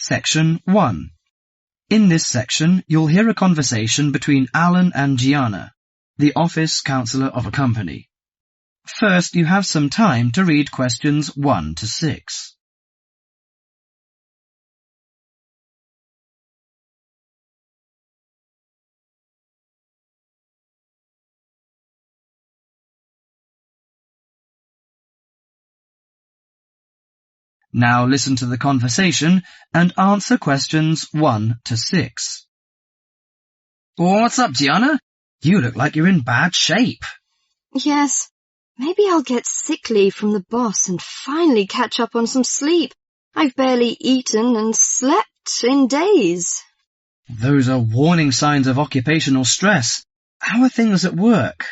Section 1. In this section, you'll hear a conversation between Alan and Gianna, the office counsellor of a company. First, you have some time to read questions 1 to 6. Now listen to the conversation and answer questions 1 to 6. What's up, Gianna? You look like you're in bad shape. Yes, maybe I'll get sick leave from the boss and finally catch up on some sleep. I've barely eaten and slept in days. Those are warning signs of occupational stress. How are things at work?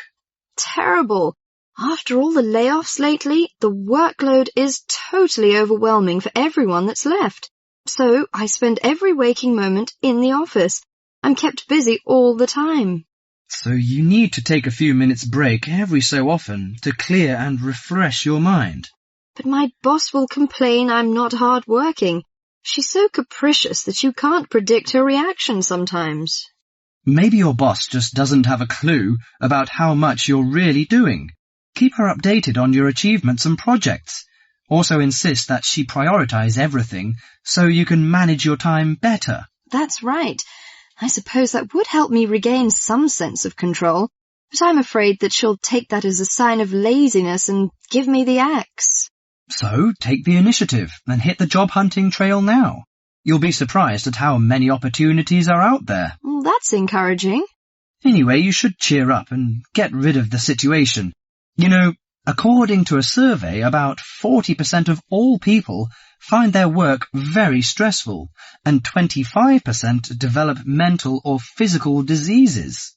Terrible. After all the layoffs lately, the workload is totally overwhelming for everyone that's left. So I spend every waking moment in the office. I'm kept busy all the time. So you need to take a few minutes break every so often to clear and refresh your mind. But my boss will complain I'm not hard-working. She's so capricious that you can't predict her reaction sometimes. Maybe your boss just doesn't have a clue about how much you're really doing. Keep her updated on your achievements and projects. Also insist that she prioritize everything so you can manage your time better. That's right. I suppose that would help me regain some sense of control, but I'm afraid that she'll take that as a sign of laziness and give me the axe. So take the initiative and hit the job hunting trail now. You'll be surprised at how many opportunities are out there. Well, that's encouraging. Anyway, you should cheer up and get rid of the situation. You know, according to a survey, about 40% of all people find their work very stressful, and 25% develop mental or physical diseases.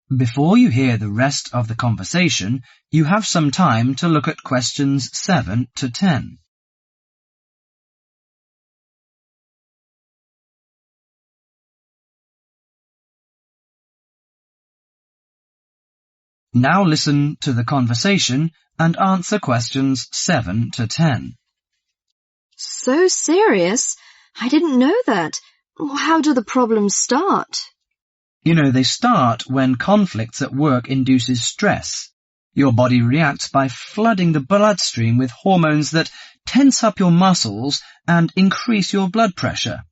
Before you hear the rest of the conversation, you have some time to look at questions 7 to 10. Now listen to the conversation and answer questions 7 to 10. So serious? I didn't know that. How do the problems start? You know, they start when conflicts at work induces stress. Your body reacts by flooding the bloodstream with hormones that tense up your muscles and increase your blood pressure.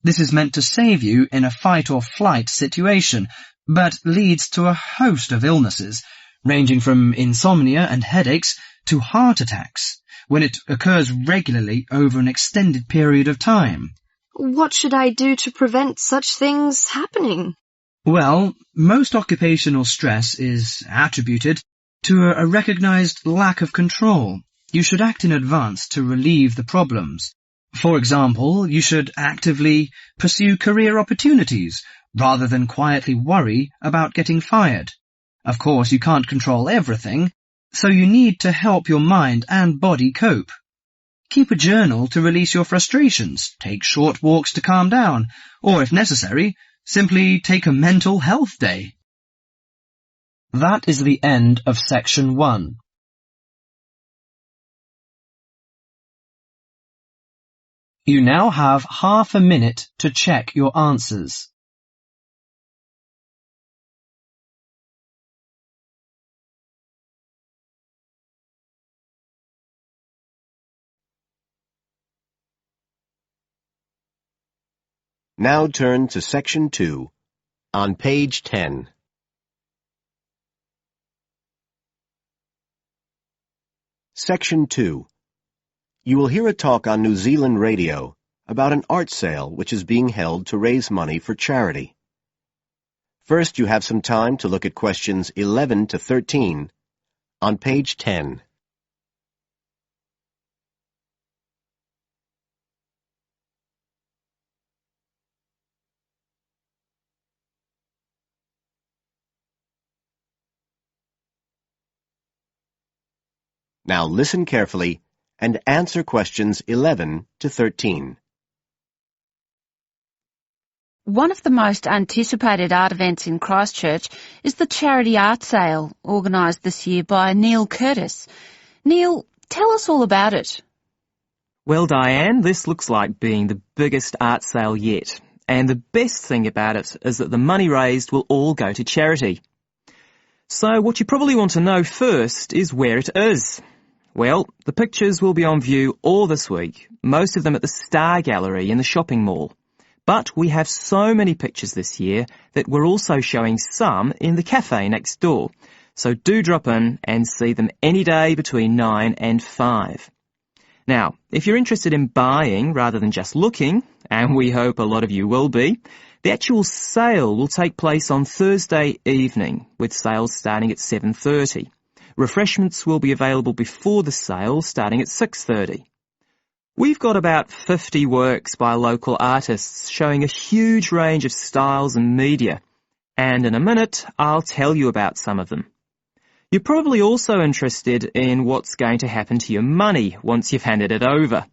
This is meant to save you in a fight-or-flight situation, but leads to a host of illnesses, ranging from insomnia and headaches to heart attacks, when it occurs regularly over an extended period of time. What should I do to prevent such things happening? Well, most occupational stress is attributed to a recognized lack of control. You should act in advance to relieve the problems. For example, you should actively pursue career opportunities rather than quietly worry about getting fired. Of course, you can't control everything, so you need to help your mind and body cope. Keep a journal to release your frustrations, take short walks to calm down, or if necessary, simply take a mental health day. That is the end of section 1. You now have half a minute to check your answers. Now turn to section 2, on page 10. Section 2. You will hear a talk on New Zealand radio about an art sale which is being held to raise money for charity. First, you have some time to look at questions 11 to 13 on page 10. Now listen carefully and answer questions 11 to 13. One of the most anticipated art events in Christchurch is the charity art sale organised this year by Neil Curtis. Neil, tell us all about it. Well, Diane, this looks like being the biggest art sale yet. And the best thing about it is that the money raised will all go to charity. So what you probably want to know first is where it is. Well, the pictures will be on view all this week, most of them at the Star Gallery in the shopping mall. But we have so many pictures this year that we're also showing some in the cafe next door. So do drop in and see them any day between 9 and 5. Now, if you're interested in buying rather than just looking, and we hope a lot of you will be, the actual sale will take place on Thursday evening, with sales starting at 7:30. Refreshments will be available before the sale, starting at 6:30. We've got about 50 works by local artists showing a huge range of styles and media, and in a minute I'll tell you about some of them. You're probably also interested in what's going to happen to your money once you've handed it over.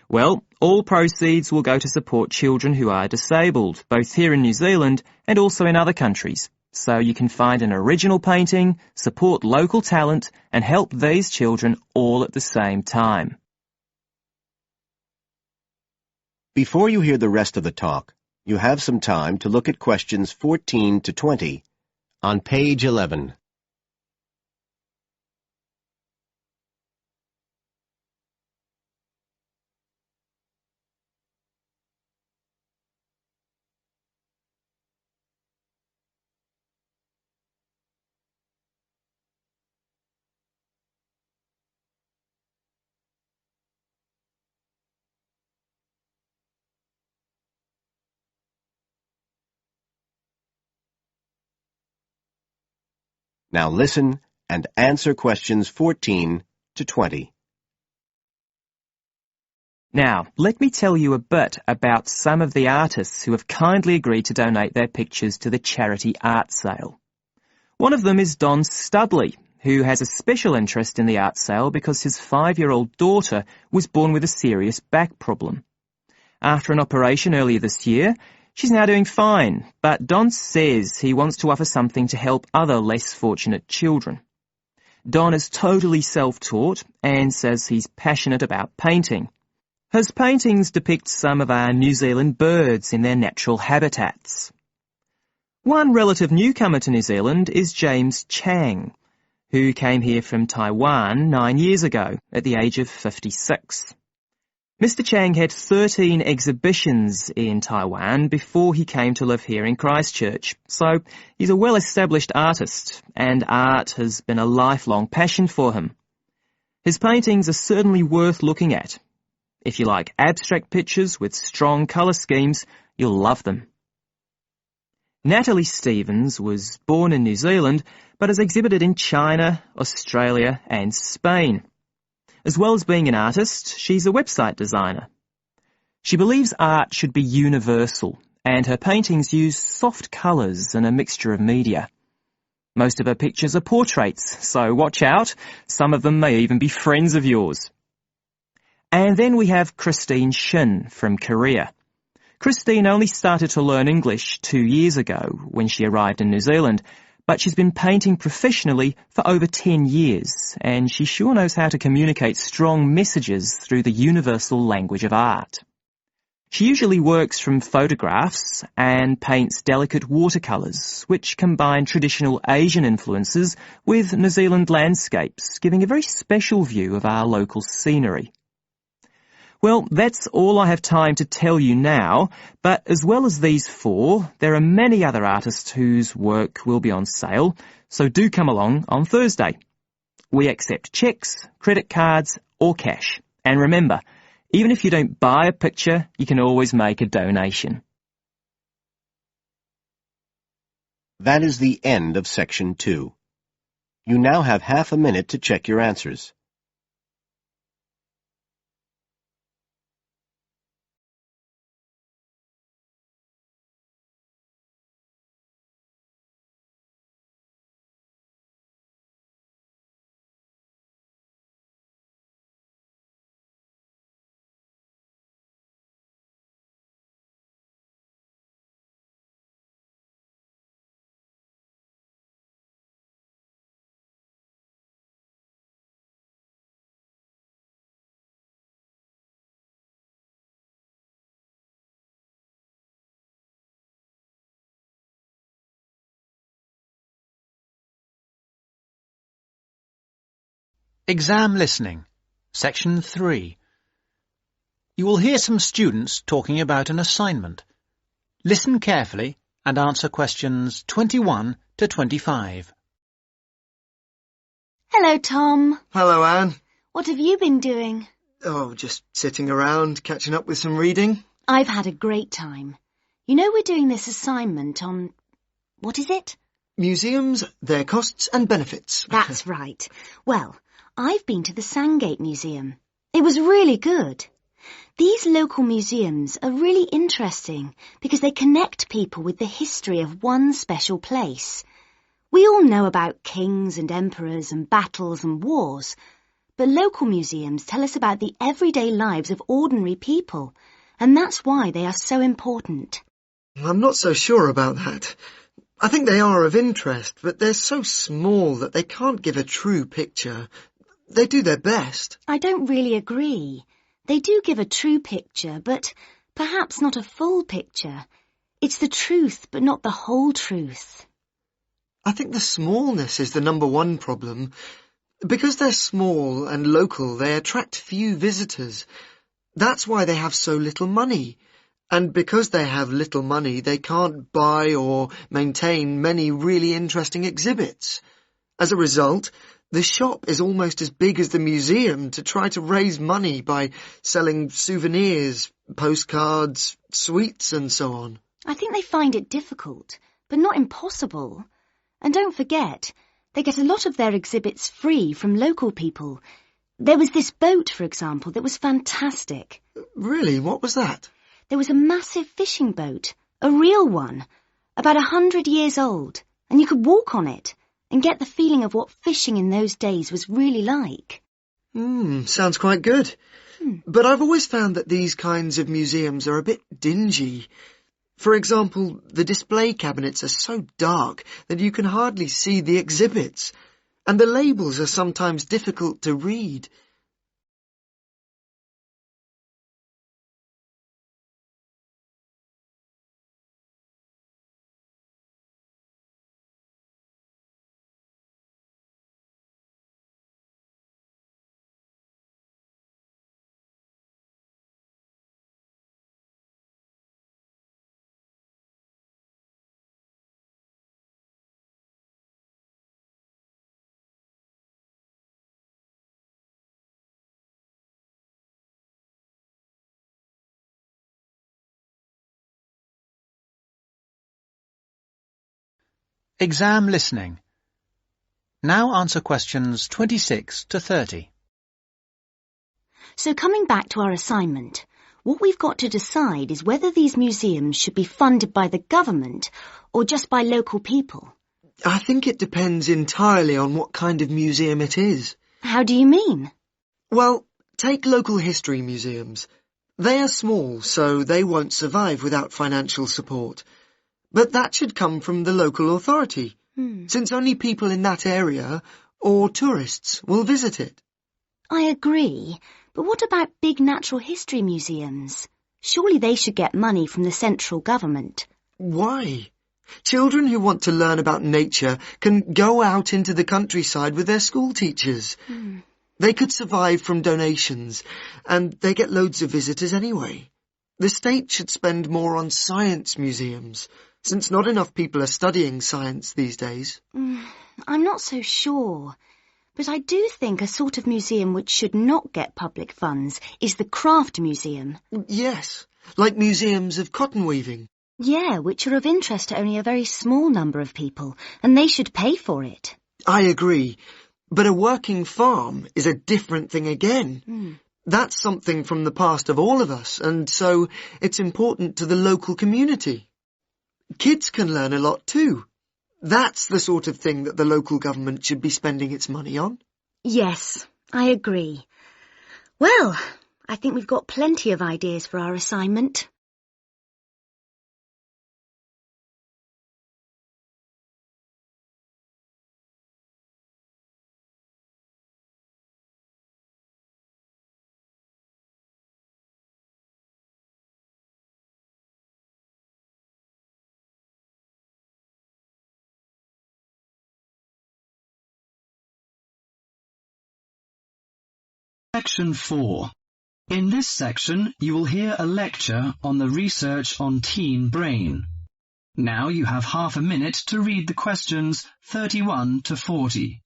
Well, all proceeds will go to support children who are disabled, both here in New Zealand and also in other countries. So you can find an original painting, support local talent, and help these children all at the same time. Before you hear the rest of the talk, you have some time to look at questions 14 to 20 on page 11. Now listen and answer questions 14 to 20. Now, let me tell you a bit about some of the artists who have kindly agreed to donate their pictures to the charity art sale. One of them is Don Studley, who has a special interest in the art sale because his 5-year-old daughter was born with a serious back problem. After an operation earlier this year, she's now doing fine, but Don says he wants to offer something to help other less fortunate children. Don is totally self-taught and says he's passionate about painting. His paintings depict some of our New Zealand birds in their natural habitats. One relative newcomer to New Zealand is James Chang, who came here from Taiwan 9 years ago at the age of 56. Mr. Chang had 13 exhibitions in Taiwan before he came to live here in Christchurch, so he's a well-established artist, and art has been a lifelong passion for him. His paintings are certainly worth looking at. If you like abstract pictures with strong colour schemes, you'll love them. Natalie Stevens was born in New Zealand, but has exhibited in China, Australia and Spain. As well as being an artist, she's a website designer. She believes art should be universal, and her paintings use soft colours and a mixture of media. Most of her pictures are portraits, so watch out, some of them may even be friends of yours. And then we have Christine Shin from Korea. Christine only started to learn English 2 years ago when she arrived in New Zealand, but she's been painting professionally for over 10 years, and she sure knows how to communicate strong messages through the universal language of art. She usually works from photographs and paints delicate watercolours, which combine traditional Asian influences with New Zealand landscapes, giving a very special view of our local scenery. Well, that's all I have time to tell you now, but as well as these 4, there are many other artists whose work will be on sale, so do come along on Thursday. We accept cheques, credit cards or cash. And remember, even if you don't buy a picture, you can always make a donation. That is the end of section 2. You now have half a minute to check your answers. Exam listening. Section 3. You will hear some students talking about an assignment. Listen carefully and answer questions 21 to 25. Hello, Tom. Hello, Anne. What have you been doing? Oh, just sitting around, catching up with some reading. I've had a great time. You know we're doing this assignment on... what is it? Museums, their costs and benefits. That's right. Well, I've been to the Sandgate Museum. It was really good. These local museums are really interesting because they connect people with the history of one special place. We all know about kings and emperors and battles and wars, but local museums tell us about the everyday lives of ordinary people, and that's why they are so important. I'm not so sure about that. I think they are of interest, but they're so small that they can't give a true picture. They do their best. I don't really agree. They do give a true picture, but perhaps not a full picture. It's the truth, but not the whole truth. I think the smallness is the number one problem. Because they're small and local, they attract few visitors. That's why they have so little money. And because they have little money, they can't buy or maintain many really interesting exhibits. As a result, the shop is almost as big as the museum to try to raise money by selling souvenirs, postcards, sweets and so on. I think they find it difficult, but not impossible. And don't forget, they get a lot of their exhibits free from local people. There was this boat, for example, that was fantastic. Really? What was that? There was a massive fishing boat, a real one, about 100 years old, and you could walk on it and get the feeling of what fishing in those days was really like. Sounds quite good. But I've always found that these kinds of museums are a bit dingy. For example, the display cabinets are so dark that you can hardly see the exhibits, and the labels are sometimes difficult to read. Exam listening. Now answer questions 26 to 30. So coming back to our assignment, what we've got to decide is whether these museums should be funded by the government or just by local people. I think it depends entirely on what kind of museum it is. How do you mean? Well, take local history museums. They are small, so they won't survive without financial support. But that should come from the local authority, since only people in that area or tourists will visit it. I agree, but what about big natural history museums? Surely they should get money from the central government. Why? Children who want to learn about nature can go out into the countryside with their school teachers. They could survive from donations, and they get loads of visitors anyway. The state should spend more on science museums, since not enough people are studying science these days. I'm not so sure, but I do think a sort of museum which should not get public funds is the craft museum. Yes, like museums of cotton weaving. Yeah, which are of interest to only a very small number of people, and they should pay for it. I agree, but a working farm is a different thing again. That's something from the past of all of us, and so it's important to the local community. Kids can learn a lot too. That's the sort of thing that the local government should be spending its money on. Yes, I agree. Well, I think we've got plenty of ideas for our assignment. Section 4. In this section, you will hear a lecture on the research on teen brain. Now you have half a minute to read the questions 31 to 40.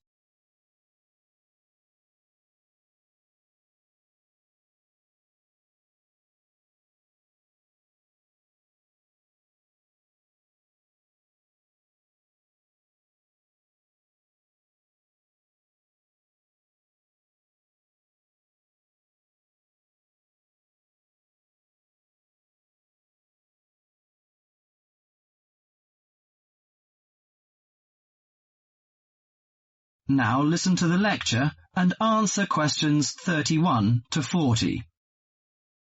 Now listen to the lecture and answer questions 31 to 40.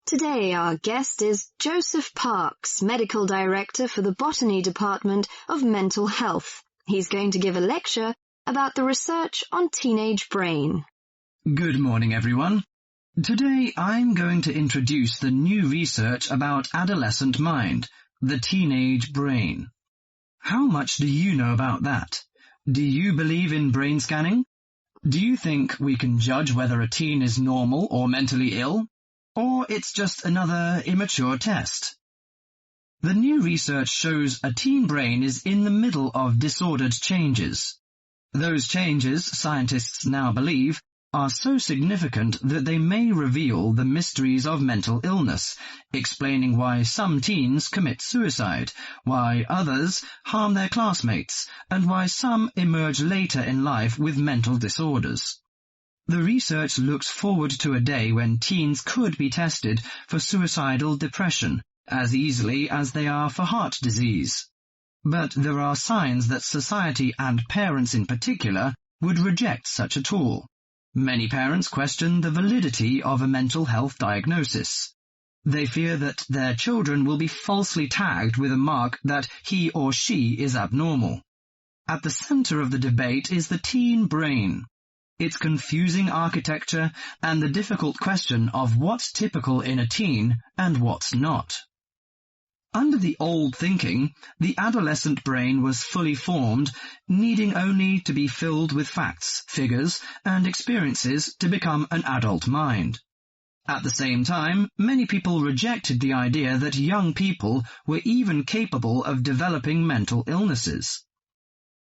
Today our guest is Joseph Parks, Medical Director for the Botany Department of Mental Health. He's going to give a lecture about the research on teenage brain. Good morning, everyone. Today I'm going to introduce the new research about adolescent mind, the teenage brain. How much do you know about that? Do you believe in brain scanning? Do you think we can judge whether a teen is normal or mentally ill? Or it's just another immature test? The new research shows a teen brain is in the middle of disordered changes. Those changes, scientists now believe, are so significant that they may reveal the mysteries of mental illness, explaining why some teens commit suicide, why others harm their classmates, and why some emerge later in life with mental disorders. The research looks forward to a day when teens could be tested for suicidal depression as easily as they are for heart disease. But there are signs that society and parents in particular would reject such a tool. Many parents question the validity of a mental health diagnosis. They fear that their children will be falsely tagged with a mark that he or she is abnormal. At the center of the debate is the teen brain, its confusing architecture and the difficult question of what's typical in a teen and what's not. Under the old thinking, the adolescent brain was fully formed, needing only to be filled with facts, figures, and experiences to become an adult mind. At the same time, many people rejected the idea that young people were even capable of developing mental illnesses.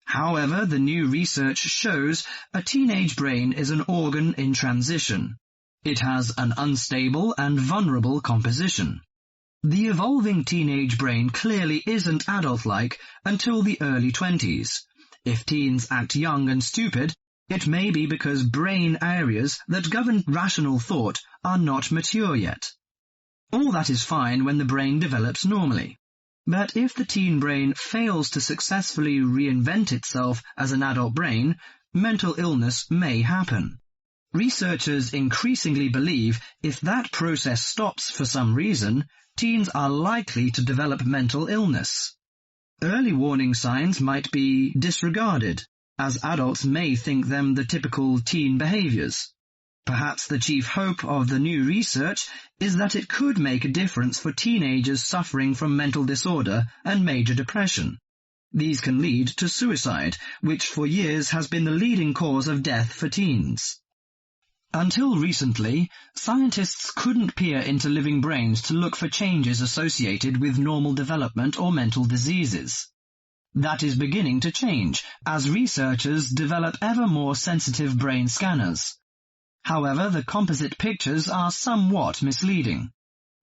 However, the new research shows a teenage brain is an organ in transition. It has an unstable and vulnerable composition. The evolving teenage brain clearly isn't adult-like until the early 20s. If teens act young and stupid, it may be because brain areas that govern rational thought are not mature yet. All that is fine when the brain develops normally. But if the teen brain fails to successfully reinvent itself as an adult brain, mental illness may happen. Researchers increasingly believe if that process stops for some reason, teens are likely to develop mental illness. Early warning signs might be disregarded, as adults may think them the typical teen behaviors. Perhaps the chief hope of the new research is that it could make a difference for teenagers suffering from mental disorder and major depression. These can lead to suicide, which for years has been the leading cause of death for teens. Until recently, scientists couldn't peer into living brains to look for changes associated with normal development or mental diseases. That is beginning to change as researchers develop ever more sensitive brain scanners. However, the composite pictures are somewhat misleading.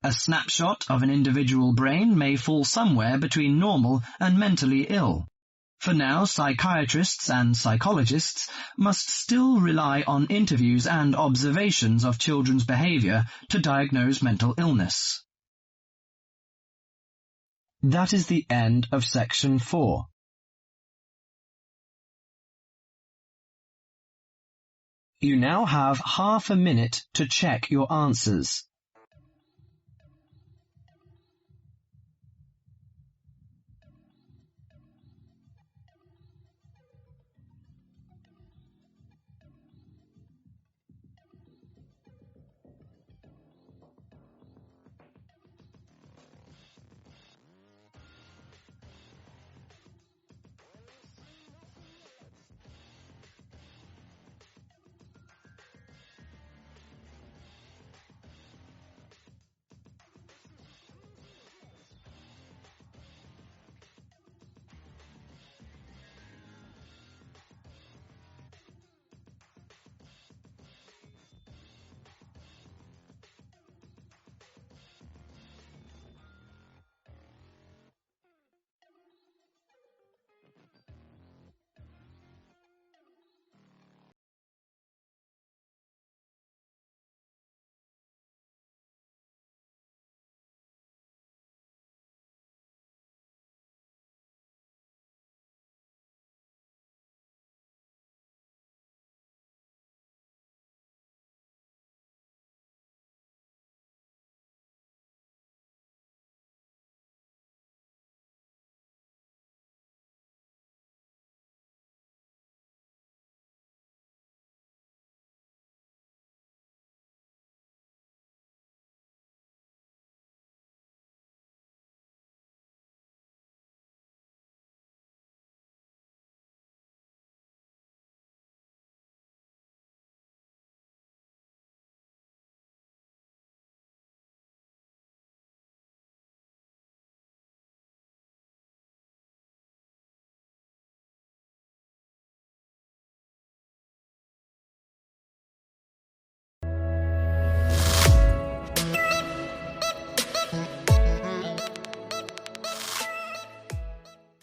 A snapshot of an individual brain may fall somewhere between normal and mentally ill. For now, psychiatrists and psychologists must still rely on interviews and observations of children's behavior to diagnose mental illness. That is the end of Section 4. You now have half a minute to check your answers.